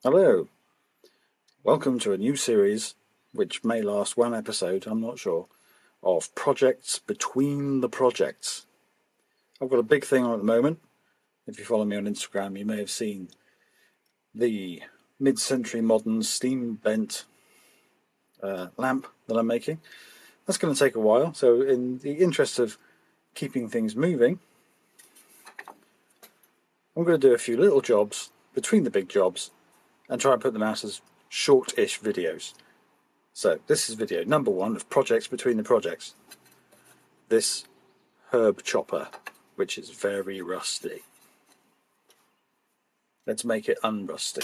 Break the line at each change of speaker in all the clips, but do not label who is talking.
Hello, welcome to a new series, which may last one episode, I'm not sure, of projects between the projects. I've got a big thing on at the moment. If you follow me on Instagram, you may have seen the mid-century modern steam bent lamp that I'm making. That's going to take a while, so in the interest of keeping things moving, I'm going to do a few little jobs between the big jobs and try and put them out as short-ish videos. So this is video number 1 of projects between the projects. This herb chopper, which is very rusty. Let's make it unrusty.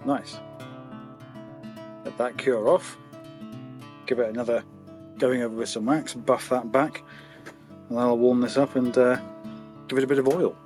Nice. Let that cure off. Give it another going over with some wax, buff that back, and then I'll warm this up and give it a bit of oil.